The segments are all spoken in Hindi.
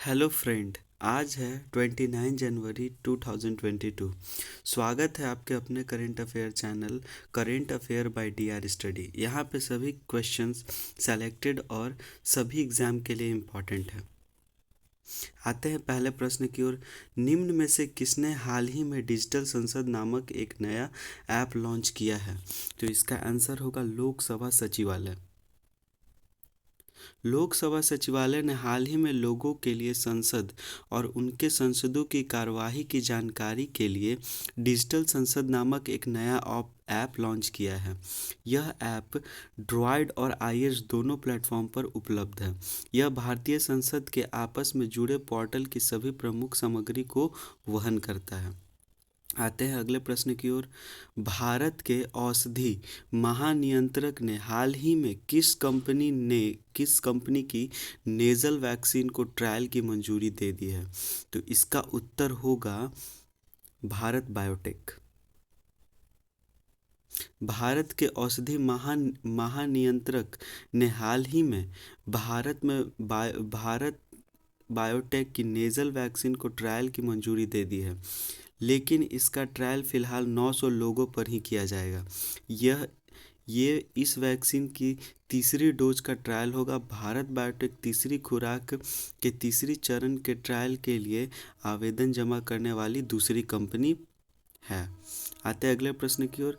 Hello friend. आज है 29 जनवरी 2022। स्वागत है आपके अपने current affair channel current affair by DR study. यहाँ पे सभी क्वेश्चंस सेलेक्टेड और सभी एग्ज़ाम के लिए इम्पॉर्टेंट है। आते हैं पहले प्रश्न की ओर। निम्न में से किसने हाल ही में डिजिटल संसद नामक एक नया ऐप लॉन्च किया है? तो इसका आंसर होगा लोकसभा सचिवालय। लोकसभा सचिवालय ने हाल ही में लोगों के लिए संसद और उनके सांसदों की कार्यवाही की जानकारी के लिए डिजिटल संसद नामक एक नया ऐप लॉन्च किया है। यह ऐप ड्रॉयड और आईएस दोनों प्लेटफॉर्म पर उपलब्ध है। यह भारतीय संसद के आपस में जुड़े पोर्टल की सभी प्रमुख सामग्री को वहन करता है। आते हैं अगले प्रश्न की ओर। भारत के औषधि महानियंत्रक ने हाल ही में किस कंपनी की नेजल वैक्सीन को ट्रायल की मंजूरी दे दी है? तो इसका उत्तर होगा भारत बायोटेक। भारत के औषधि महानियंत्रक ने हाल ही में भारत बायोटेक की नेजल वैक्सीन को ट्रायल की मंजूरी दे दी है, लेकिन इसका ट्रायल फिलहाल 900 लोगों पर ही किया जाएगा। ये इस वैक्सीन की तीसरी डोज का ट्रायल होगा। भारत बायोटेक तीसरी खुराक के तीसरी चरण के ट्रायल के लिए आवेदन जमा करने वाली दूसरी कंपनी है। आते हैं अगले प्रश्न की ओर।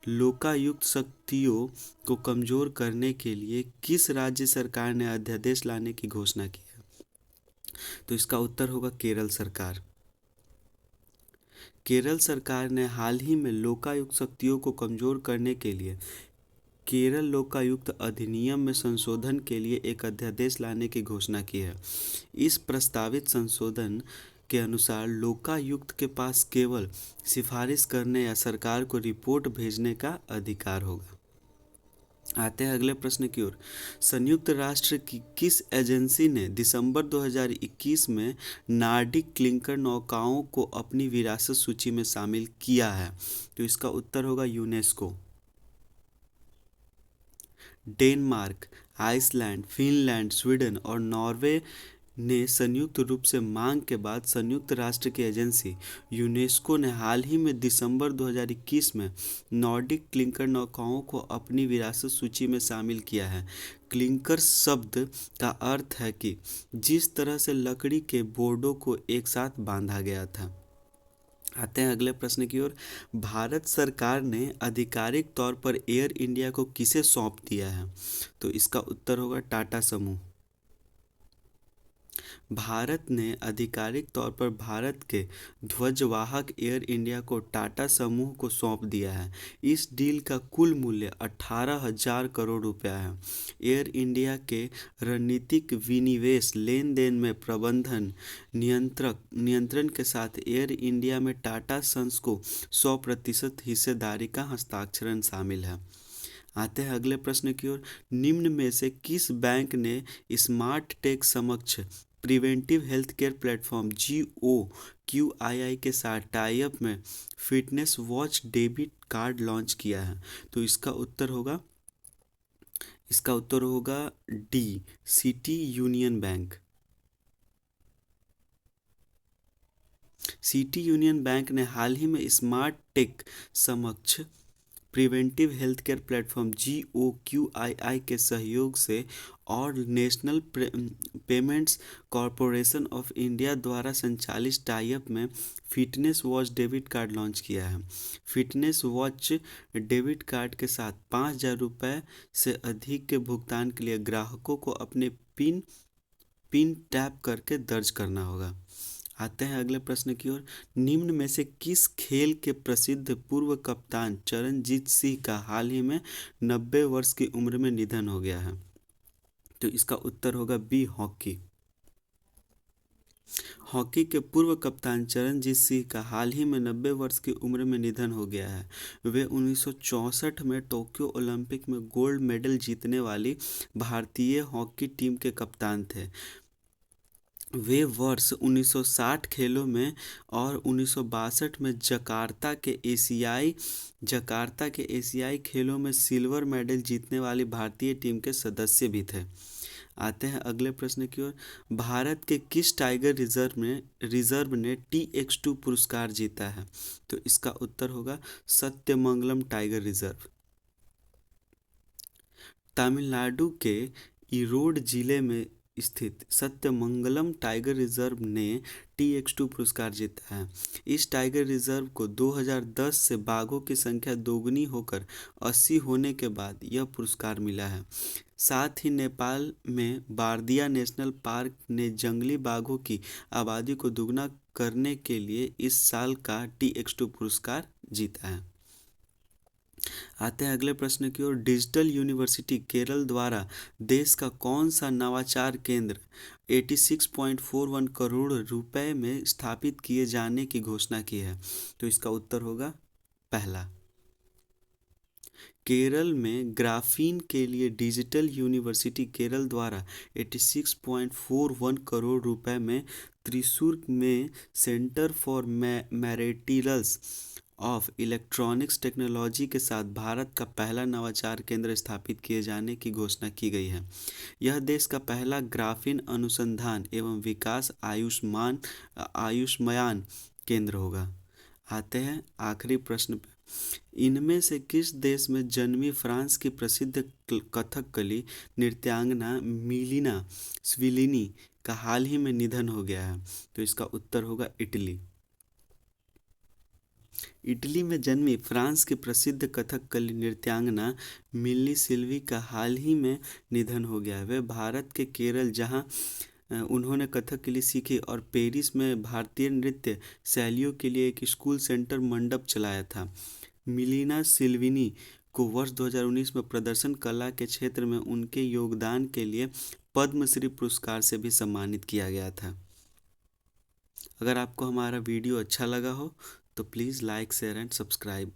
लोकायुक्त शक्तियों को कमजोर करने के लिए किस राज्य सरकार ने अध्यादेश लाने की घोषणा की है? तो इसका उत्तर होगा केरल सरकार। केरल सरकार ने हाल ही में लोकायुक्त शक्तियों को कमजोर करने के लिए केरल लोकायुक्त अधिनियम में संशोधन के लिए एक अध्यादेश लाने की घोषणा की है। इस प्रस्तावित संशोधन के अनुसार लोकायुक्त के पास केवल सिफारिश करने या सरकार को रिपोर्ट भेजने का अधिकार होगा। आते हैं अगले प्रश्न की ओर। संयुक्त राष्ट्र की किस एजेंसी ने दिसंबर 2021 में नार्डिक क्लिंकर नौकाओं को अपनी विरासत सूची में शामिल किया है? तो इसका उत्तर होगा UNESCO. Denmark, Iceland, Finland, Sweden और नॉर्वे ने संयुक्त रूप से मांग के बाद संयुक्त राष्ट्र की एजेंसी यूनेस्को ने हाल ही में दिसंबर 2021 में नॉर्डिक क्लिंकर नौकाओं को अपनी विरासत सूची में शामिल किया है। क्लिंकर शब्द का अर्थ है कि जिस तरह से लकड़ी के बोर्डों को एक साथ बांधा गया था। आते हैं अगले प्रश्न की ओर। भारत सरकार ने आधिकारिक तौर पर एयर इंडिया को किसे सौंप दिया है? तो इसका उत्तर होगा टाटा समूह। भारत ने आधिकारिक तौर पर भारत के ध्वजवाहक एयर इंडिया को टाटा समूह को सौंप दिया है। इस डील का कुल मूल्य 18,000 करोड़ रुपया है। एयर इंडिया के रणनीतिक विनिवेश लेन देन में प्रबंधन नियंत्रण के साथ एयर इंडिया में टाटा सन्स को 100% हिस्सेदारी का हस्ताक्षरण शामिल है। आते हैं अगले प्रश्न की ओर। निम्न में से किस बैंक ने स्मार्ट टेक समक्ष preventive health care platform GOQII के साथ टाई अप में fitness watch debit card launch किया है? तो इसका उत्तर होगा D, city union bank. City union bank ने हाल ही में स्मार्ट टेक समक्ष preventive health care platform GOQII के सहयोग से और national payments corporation of India द्वारा संचालित टाई अप में fitness watch debit card launch किया है। फिटनेस वॉच डेबिट कार्ड के साथ 5,000 रुपये से अधिक के भुगतान के लिए ग्राहकों को अपने पिन टैप करके दर्ज करना होगा। आते हैं अगले प्रश्न की ओर। निम्न में से किस खेल के प्रसिद्ध पूर्व कप्तान चरणजीत सिंह का हाल ही में 90 वर्ष की उम्र में निधन हो गया है? तो इसका उत्तर होगा बी, हॉकी। हॉकी के पूर्व कप्तान चरणजीत सिंह का हाल ही में 90 वर्ष की उम्र में निधन हो गया है। वे 1964 में टोक्यो ओलंपिक में गोल्ड मेडल जीतने वाली भारतीय हॉकी टीम के कप्तान थे। वे वर्ष 1960 खेलों में और 1962 में जकार्ता के एशियाई खेलों में सिल्वर मेडल जीतने वाली भारतीय टीम के सदस्य भी थे। आते हैं अगले प्रश्न की ओर। भारत के किस टाइगर रिजर्व ने TX2 पुरस्कार जीता है? तो इसका उत्तर होगा सत्यमंगलम टाइगर रिजर्व। तमिलनाडु के ईरोड जिले में स्थित सत्यमंगलम टाइगर रिजर्व ने TX2 पुरस्कार जीता है। इस टाइगर रिजर्व को 2010 से बाघों की संख्या दोगुनी होकर 80 होने के बाद यह पुरस्कार मिला है। साथ ही नेपाल में बारदिया नेशनल पार्क ने जंगली बाघों की आबादी को दुगना करने के लिए इस साल का TX2 पुरस्कार जीता है। आते हैं अगले प्रश्न की ओर। डिजिटल यूनिवर्सिटी केरल द्वारा देश का कौन सा नवाचार केंद्र 86.41 करोड़ रुपए में स्थापित किए जाने की घोषणा की है? तो इसका उत्तर होगा पहला। केरल में ग्राफीन के लिए डिजिटल यूनिवर्सिटी केरल द्वारा 86.41 करोड़ रुपए में त्रिशूर में centre for materials of electronics technology के साथ भारत का पहला नवाचार केंद्र स्थापित किए जाने की घोषणा की गई है। यह देश का पहला ग्राफीन अनुसंधान एवं विकास आयुष्मान केंद्र होगा। आते हैं आखिरी प्रश्न पे। इनमें से किस देश में जन्मी फ्रांस की प्रसिद्ध कथकली नृत्यांगना मिलिना स्विलिनी का हाल ही में निधन हो गया है? तो इसका उत्तर होगा इटली। इटली में जन्मी फ्रांस की प्रसिद्ध कथकली नृत्यांगना मिल्ली सिल्वी का हाल ही में निधन हो गया है। वे भारत के केरल, जहां उन्होंने कथकली सीखी, और पेरिस में भारतीय नृत्य शैलियों के लिए एक स्कूल सेंटर मंडप चलाया था। मिलिना सिल्विनी को वर्ष 2019 में प्रदर्शन कला के क्षेत्र में उनके योगदान के लिए पद्मश्री पुरस्कार से भी सम्मानित किया गया था। अगर आपको हमारा वीडियो अच्छा लगा हो तो please like, share and subscribe.